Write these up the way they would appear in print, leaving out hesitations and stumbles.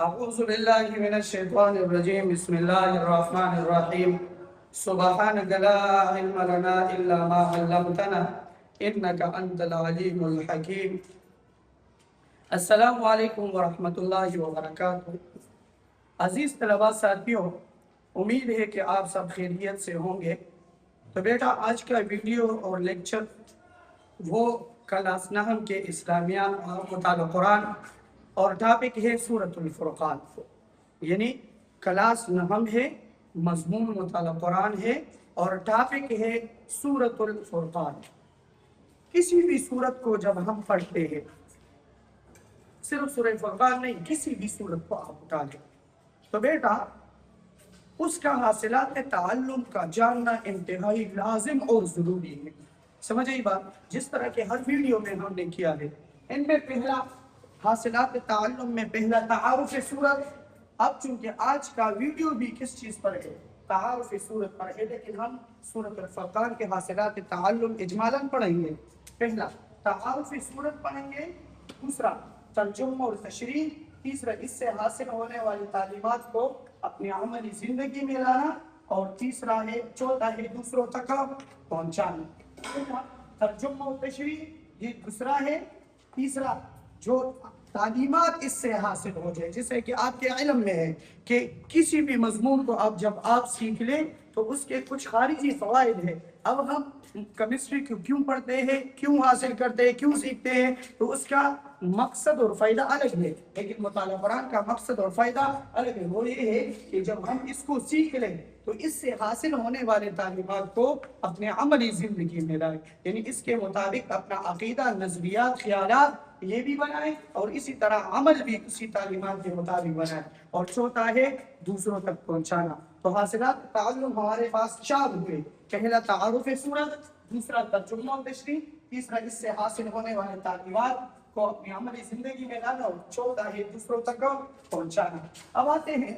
اعوذ باللہ من الشیطان الرجیم بسم اللہ الرحمن الرحیم سبحانک لا علم لنا الا ما علمتنا انک انت العلیم الحکیم۔ السلام علیکم ورحمۃ اللہ وبرکاتہ۔ عزیز طلباء ساتھیوں، امید ہے کہ آپ سب خیریت سے ہوں گے۔ تو بیٹا آج کا ویڈیو اور لیکچر وہ کلاس نحم کے اسلامیہ مطالعہ قرآن اور ٹاپک ہے سورۃ الفرقان، یعنی کلاس نحم ہے، مضمون مطالعہ قرآن ہے اور ٹاپک ہے سورۃ الفرقان۔ کسی بھی سورت کو جب ہم پڑھتے ہیں، صرف سورہ فرقان نہیں، کسی بھی سورت کو آپ اٹھا لیں تو بیٹا اس کا حاصلات تعلم کا جاننا انتہائی لازم اور ضروری ہے۔ سمجھ آئی بات؟ جس طرح کے ہر ویڈیو میں ہم نے کیا ہے، ان میں پہلا حاصلات تعلم میں پہلا تعارف سورت۔ اب چونکہ آج کا ویڈیو بھی کس چیز پر ہے؟ تعارف سورت پر ہے، لیکن ہم سورۃ الفرقان کے حاصلات تعلم اجمالاً پڑھیں گے۔ پہلا تعارف سورت پڑھیں گے، دوسرا ترجمہ اور تشریح، تیسرا اس سے حاصل ہونے والی تعلیمات کو اپنی عملی زندگی میں لانا، اور تیسرا ہے چوتھا ہے دوسروں تک پہنچانا۔ ترجمہ اور تشریح یہ دوسرا ہے، تیسرا جو تعلیمات اس سے حاصل ہو جائے، جیسے کہ آپ کے علم میں ہے کہ کسی بھی مضمون کو جب آپ سیکھ لیں تو اس کے کچھ خارجی فوائد ہیں۔ اب ہم کیمسٹری کیوں پڑھتے ہیں، کیوں حاصل کرتے ہیں، کیوں سیکھتے ہیں، تو اس کا مقصد اور فائدہ الگ ہے، لیکن مطالعہ قرآن کا مقصد اور فائدہ الگ ہے۔ وہ یہ ہے کہ جب ہم اس کو سیکھ لیں تو اس سے حاصل ہونے والے تعلیمات کو اپنے عملی زندگی میں لائیں، یعنی اس کے مطابق اپنا عقیدہ، نظریات، خیالات یہ بھی بنائیں اور اسی طرح عمل بھی اسی تعلیمات کے مطابق بنائیں۔ اور چوتھا ہے دوسروں تک پہنچانا۔ تو حاصلات تعلم ہمارے پاس چار ہوئے، پہلا تعارف سورت، دوسرا ترجمہ و تشریح، تیسرا اس سے حاصل ہونے والے تعلیمات کو اپنی عملی زندگی میں لانا، اور چوتھا ہے دوسروں تک پہنچانا۔ اب آتے ہیں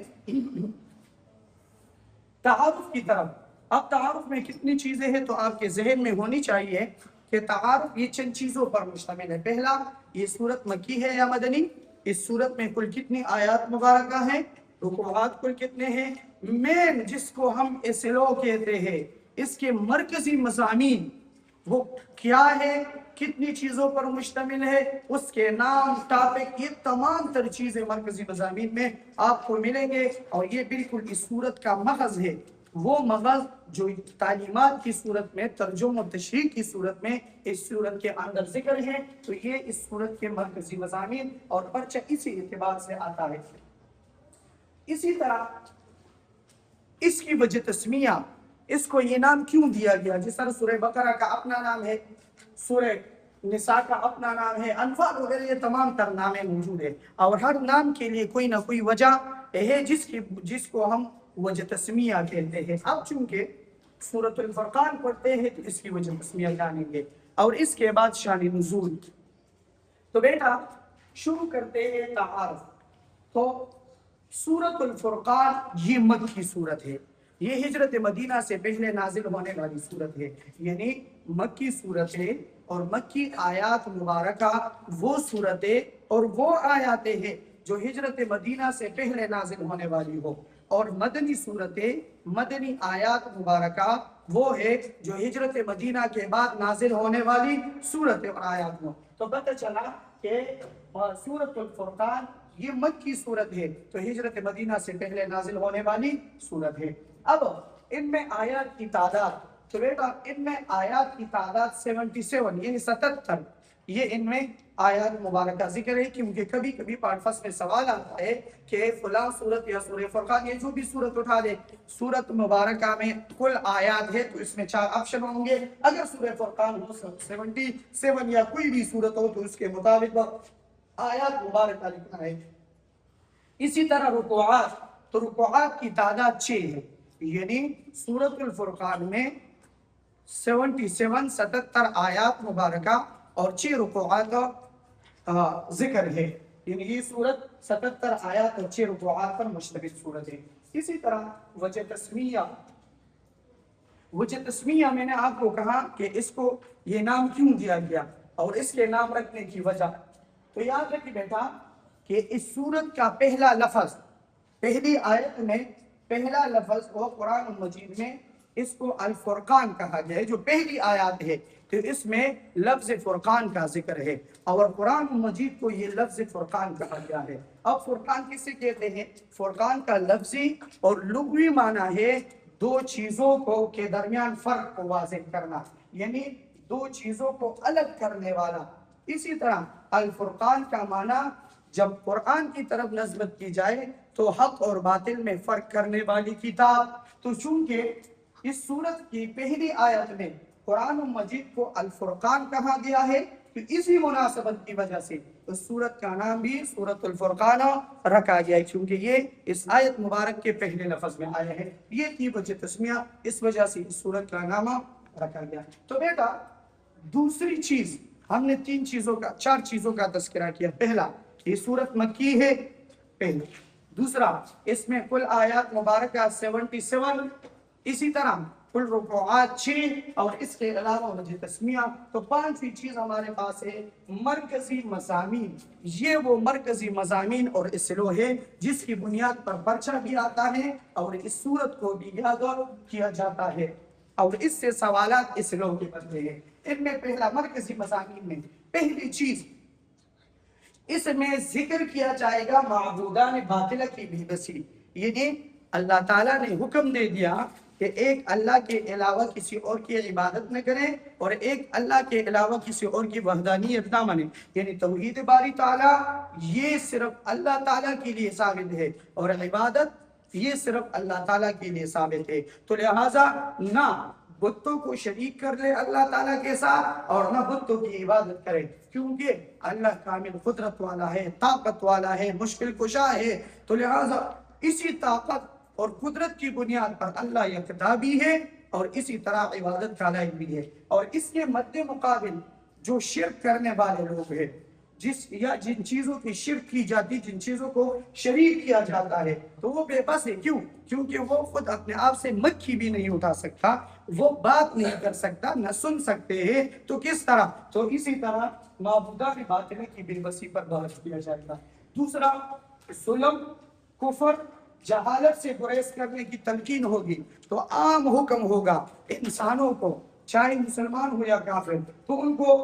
تعارف کی طرف۔ اب تعارف میں کتنی چیزیں ہیں تو آپ کے ذہن میں ہونی چاہیے کہ تعارف یہ چند چیزوں پر مشتمل ہے۔ پہلا، یہ سورت مکی ہے یا مدنی؟ اس سورت میں کل کتنی آیات مبارکہ ہیں، رکوعات کل کتنے ہیں، مین جس کو ہم اسلو کہتے ہیں، اس کے مرکزی مضامین وہ کیا ہے، کتنی چیزوں پر مشتمل ہے، اس کے نام، ٹاپک، یہ تمام تر چیزیں مرکزی مضامین میں آپ کو ملیں گے۔ اور یہ بالکل اس سورت کا مغز ہے، وہ مغز جو تعلیمات کی صورت میں، ترجمہ و تشریح کی صورت میں اس صورت کے اندر ذکر ہے۔ تو یہ اس صورت کے مرکزی مضامین اور پرچہ اسی اعتبار سے آتا ہے۔ اسی طرح اس کی وجہ تسمیہ، اس کو یہ نام کیوں دیا گیا؟ جس طرح سورہ بقرہ کا اپنا نام ہے، سورہ نساء کا اپنا نام ہے، انفال وغیرہ، یہ تمام تر نامیں موجود ہیں، اور ہر نام کے لیے کوئی نہ کوئی وجہ ہے جس کو ہم وجہ تسمیہ کہتے ہیں۔ اب چونکہ سورۃ الفرقان پڑھتے ہیں تو اس کی وجہ تسمیہ جانیں گے، اور اس کے بعد شان نزول۔ تو بیٹا شروع کرتے ہیں تعارف۔ تو سورۃ الفرقان یہ مکی صورت ہے، یہ ہجرت مدینہ سے پہلے نازل ہونے والی صورت ہے، یعنی مکی صورت ہے، اور مکی آیات مبارکہ وہ صورتیں اور وہ آیاتیں ہیں جو ہجرت مدینہ سے پہلے نازل ہونے والی ہو، اور مدنی صورتیں، مدنی آیات مبارکہ وہ ہے جو ہجرت مدینہ کے بعد نازل ہونے والی صورتیں اور آیات ہوں۔ تو پتہ چلا کہ سورۃ الفرقان یہ مکی صورت ہے، تو ہجرت مدینہ سے پہلے نازل ہونے والی صورت ہے۔ اب ان میں آیات کی تعداد، تو بیٹا ان میں آیات کی تعداد 77 یعنی 77 یہ ان میں آیات مبارکہ ذکر ہے، کیونکہ کبھی کبھی پارٹ فرسٹ میں سوال آتا ہے کہ فلاں سورت یا سورہ فرقان، یہ جو بھی سورت اٹھا دے، سورت مبارکہ میں کل آیات ہے تو اس میں 4 آپشن ہوں گے، اگر سورہ فرقان ہو 77 یا کوئی بھی سورت ہو تو اس کے مطابق آیات مبارکہ لکھنا ہے۔ اسی طرح رکوعات، تو رکوعات کی تعداد 6 ہے، یعنی سورۃ الفرقان میں 77 آیات مبارکہ اور 6 رکوعات ذکر ہے، یعنی یہ سورت 77 آیات اور 6 رکوعات پر مشتمل سورت ہے۔ اسی طرح وجہ تسمیہ، وجہ تسمیہ میں نے آپ کو کہا کہ اس کو یہ نام کیوں دیا گیا اور اس کے نام رکھنے کی وجہ، تو یاد رکھیں بیٹا کہ اس سورت کا پہلا لفظ، پہلی آیت میں پہلا لفظ وہ قرآن مجید میں اس کو الفرقان کہا گیا ہے، جو پہلی آیات ہے تو اس میں لفظ فرقان کا ذکر ہے، اور قرآن مجید کو یہ لفظ فرقان کہا گیا ہے۔ اب فرقان کسے کہتے ہیں؟ فرقان کا لفظی اور لغوی معنی ہے دو چیزوں کو کے درمیان فرق کو واضح کرنا، یعنی دو چیزوں کو الگ کرنے والا۔ اسی طرح الفرقان کا معنی جب قرآن کی طرف نسبت کی جائے تو حق اور باطل میں فرق کرنے والی کتاب۔ تو چونکہ اس سورت کی پہلی آیت میں قرآن مجید کو الفرقان کہا گیا ہے، تو اسی مناسبت کی وجہ سے اس سورت کا نام بھی سورت الفرقان رکھا گیا ہے، کیونکہ یہ اس آیت مبارک کے پہلے لفظ میں آیا ہے۔ یہ تھی وجہ تسمیہ، اس وجہ سے اس سورت کا نام رکھا گیا۔ تو بیٹا دوسری چیز، ہم نے چار چیزوں کا تذکرہ کیا۔ پہلا، یہ سورت مکی ہے، پہلا۔ دوسرا، اس میں کل آیات مبارکہ 77، اسی طرح کل رکوعات 6، اور اس کے علاوہ وجہ تسمیہ۔ تو پانچویں چیز ہمارے پاس ہے مرکزی مضامین۔ یہ وہ مرکزی مضامین اور اصلوں ہے جس کی بنیاد پر پرچہ بھی آتا ہے اور اس سورت کو بھی یاد کیا جاتا ہے، اور اس سے سوالات اصلوں کے بنتے ہیں۔ ان میں پہلا مرکزی مضامین میں پہلی چیز، اس میں ذکر کیا جائے گا معبودان باطلہ کی بے بسی، یعنی اللہ تعالیٰ نے حکم دے دیا کہ ایک اللہ کے علاوہ کسی اور کی عبادت نہ کریں، اور ایک اللہ کے علاوہ کسی اور کی وحدانیت نہ مانیں، یعنی توحید باری تعالیٰ یہ صرف اللہ تعالیٰ کے لیے ثابت ہے، اور عبادت یہ صرف اللہ تعالیٰ کے لیے ثابت ہے۔ تو لہٰذا نہ بتوں کو شریک کر لے اللہ تعالیٰ کے ساتھ، اور نہ بتوں کی عبادت کرے، کیونکہ اللہ کامل قدرت والا ہے، طاقت والا ہے، مشکل کشا ہے۔ تو لہٰذا اسی طاقت اور قدرت کی بنیاد پر اللہ یکتا بھی ہے اور اسی طرح عبادت کا لائق بھی ہے۔ اور اس کے مد مقابل جو شرک کرنے والے لوگ ہیں، جن چیزوں کی شرک کی جاتی، جن چیزوں کو شریک کیا جاتا ہے، تو وہ بے بس ہے۔ کیوں؟ کیونکہ وہ خود اپنے آپ سے مکھی بھی نہیں اٹھا سکتا، وہ بات نہیں کر سکتا، نہ سن سکتے ہیں، تو کس طرح؟ تو اسی طرح معبودان باطلہ کی بے بسی پر بحث کیا جائے گا۔ دوسرا، ظلم، کفر، جہالت سے گریز کرنے کی تلقین ہوگی۔ تو عام حکم ہوگا انسانوں کو، چاہے مسلمان ہو یا کافر، تو ان کو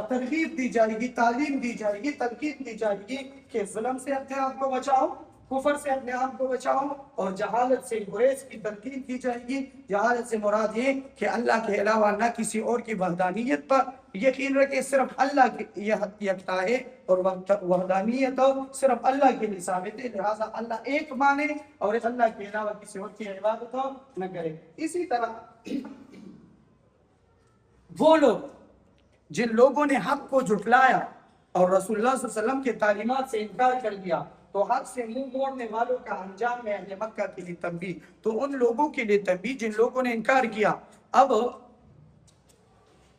ترغیب دی جائے گی، تعلیم دی جائے گی، تلقین دی جائے گی کہ ظلم سے اپنے آپ کو بچاؤ، کفر سے اپنے آپ کو بچاؤ، اور جہالت سے گریز کی تلقین کی جائے گی۔ جہالت سے مراد یہ کہ اللہ کے علاوہ نہ کسی اور کی وحدانیت پر یقین رکھے، صرف اللہ کی یکتا ہے، اور وحدانیت صرف اللہ کے لیے ثابت ہے، لہٰذا اللہ ایک مانے اور اللہ کے علاوہ کسی اور کی عبادت نہ کرے۔ اسی طرح وہ لوگ جن لوگوں نے حق کو جھٹلایا اور رسول اللہ صلی اللہ علیہ وسلم کے تعلیمات سے انکار کر دیا، تو حق سے منہ موڑنے والوں کا انجام میں اہل مکہ کے لیے تنبیہ۔ تو ان لوگوں کے لیے تنبیہ جن لوگوں نے انکار کیا، اب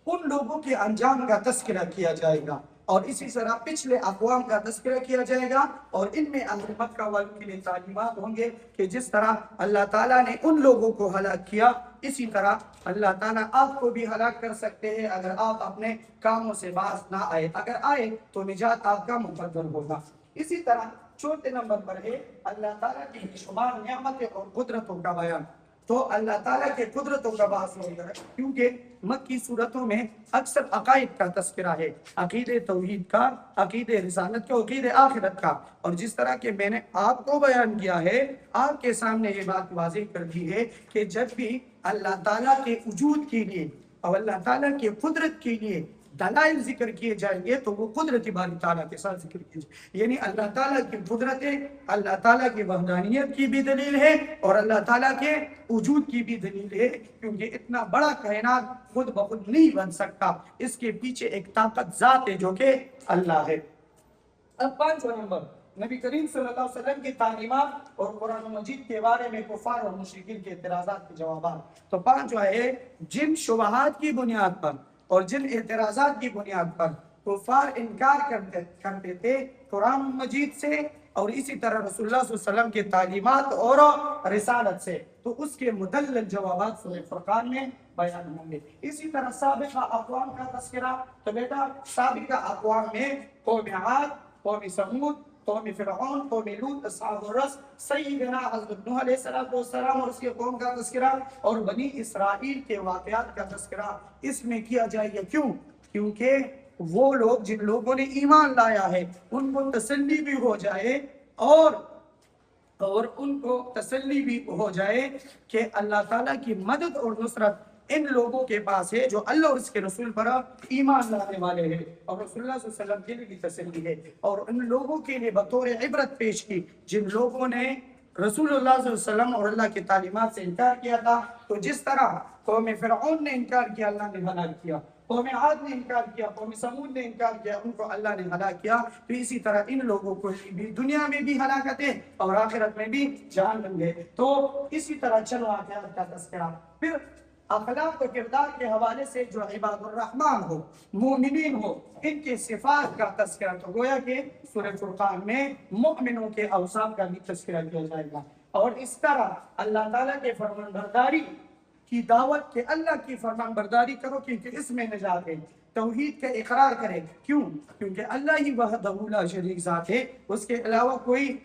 ان لوگوں کے انجام کا تذکرہ کیا جائے گا، اور اسی طرح پچھلے اقوام کا تذکرہ کیا جائے گا، اور ان میں اہل مکہ والوں کے لیے تعلیمات ہوں گے کہ جس طرح اللہ تعالیٰ نے ان لوگوں کو ہلاک کیا، اسی طرح اللہ تعالیٰ آپ کو بھی ہلاک کر سکتے ہیں اگر آپ اپنے کاموں سے باز نہ آئے۔ اگر آئے تو نجات آپ کا مقدر ہوگا۔ اسی طرح چوتھے نمبر پر ہے اللہ تعالیٰ کی بے شمار نعمتیں اور قدرتوں کا بیان۔ تو اللہ تعالیٰ کے قدرتوں کا بحث ہوگا، کیونکہ مکی صورتوں میں اکثر عقائد کا تذکرہ ہے، عقید توحید کا، عقید رسالت کا، عقید آخرت کا، اور جس طرح کہ میں نے آپ کو بیان کیا ہے، آپ کے سامنے یہ بات واضح کر دی ہے کہ جب بھی اللہ تعالیٰ کے وجود کے لیے اور اللہ تعالیٰ کے قدرت کے لیے دلائل ذکر کیے جائیں گے تو وہ قدرت باری تعالیٰ کے ساتھ ذکر کیے جائیں، یعنی اللہ تعالیٰ کی قدرت ہے، اللہ تعالیٰ کی وحدانیت کی بھی دلیل ہے، اور اللہ تعالیٰ کے وجود کی بھی دلیل ہے، کیونکہ اتنا بڑا کائنات خود بخود نہیں بن سکتا، اس کے پیچھے ایک طاقت ذات ہے جو کہ اللہ ہے۔ اب پانچواں نمبر، نبی کریم صلی اللہ علیہ وسلم کی تعلیمات اور قرآن مجید کے بارے میں کفار اور مشرکین کے اعتراضات کے جوابات۔ تو پانچواں ہے جن شبہات کی بنیاد پر اور جن اعتراضات کی بنیاد پر کفار انکار کرتے تھے قرآن مجید سے اور اسی طرح رسول اللہ صلی اللہ علیہ وسلم کے تعلیمات اور رسالت سے، تو اس کے مدلل جوابات سورہ فرقان میں بیان ہوں گے۔ اسی طرح سابقہ اقوام کا تذکرہ، تو بیٹا سابقہ اقوام میں قوم عاد، قوم سمود، قوم فرعون، قوم لوط، اصحاب الرس، سیدنا حضرت نوح علیہ السلام اور اس کے قوم کا تذکرہ، اور بنی اسرائیل کے واقعات کا تذکرہ اس میں کیا جائے گا۔ کیوں؟ کیونکہ وہ لوگ جن لوگوں نے ایمان لایا ہے ان کو تسلی بھی ہو جائے اور ان کو تسلی بھی ہو جائے کہ اللہ تعالیٰ کی مدد اور نصرت ان لوگوں کے پاس ہے جو اللہ اور اس کے رسول پر ایمان لانے والے ہیں، اور رسول اللہ صلی اللہ علیہ وسلم کے لیے بھی تسلی ہے۔ اور ان لوگوں کے لیے بطور عبرت پیش کی جن لوگوں نے رسول اللہ صلی اللہ علیہ وسلم اور اللہ کی تعلیمات سے انکار کیا تھا۔ تو جس طرح قوم فرعون نے انکار کیا، اللہ نے ہلاک کیا، قوم عاد نے انکار کیا، قوم سمود نے انکار کیا، ان کو اللہ نے ہلاک کیا، تو اسی طرح ان لوگوں کو بھی دنیا میں بھی ہلاکت ہے اور آخرت میں بھی جہنم ہے۔ تو اسی طرح چلو آخرت کا تذکرہ۔ پھر اخلاق و کردار کے حوالے سے جو عباد الرحمن ہو، مومنین ہو، ان کے صفات کا تذکرہ، تو گویا کہ سورہ فرقان میں مؤمنوں کے اوصاف کا بھی تذکرہ کیا جائے گا۔ اور اس طرح اللہ تعالیٰ کے فرمان برداری کی دعوت کہ اللہ کی فرمان برداری کرو کیونکہ اس میں نجات ہے، توحید کا اقرار کرے۔ کیوں؟ کیونکہ اللہ ہی وحدہ لا شریک ذات ہے، اس کے علاوہ کوئی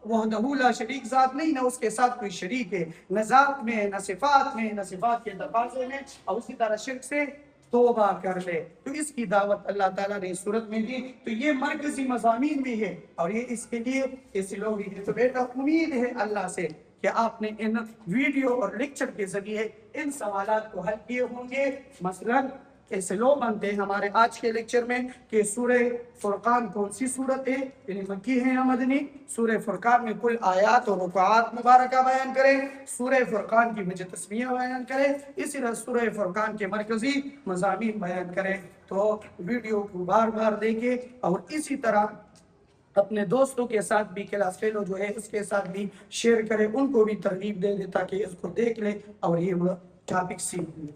وحدہ لا شریک ذات نہیں، نہ اس کے ساتھ کوئی شریک ہے، نہ ذات میں، نہ صفات میں، نہ صفات کے تقاضے میں، اور اسی طرح شرک سے توبہ کر لے۔ تو اس کی دعوت اللہ تعالیٰ نے اس صورت میں دی۔ تو یہ مرکزی مضامین بھی ہے اور یہ اس کے لیے اس لوگ بھی ہے۔ تو بیٹا امید ہے اللہ سے کہ آپ نے ان ویڈیو اور لیکچر کے ذریعے ان سوالات کو حل کیے ہوں گے۔ مثلاً ایسے لوگ بنتے ہیں ہمارے آج کے لیکچر میں کہ سورہ فرقان کون سی سورت ہے، یعنی مکی ہے یا مدنی، سورہ فرقان میں کل آیات اور رکوعات مبارکہ بیان کریں، سورہ فرقان کی وجہ تسمیہ بیان کریں، اسی طرح سورہ فرقان کے مرکزی مضامین بیان کریں۔ تو ویڈیو کو بار بار دیکھیں اور اسی طرح اپنے دوستوں کے ساتھ بھی، کلاس فیلو جو ہے اس کے ساتھ بھی شیئر کریں، ان کو بھی ترغیب دے دیں تاکہ اس کو دیکھ لیں اور یہ ٹاپک سیکھ لیں۔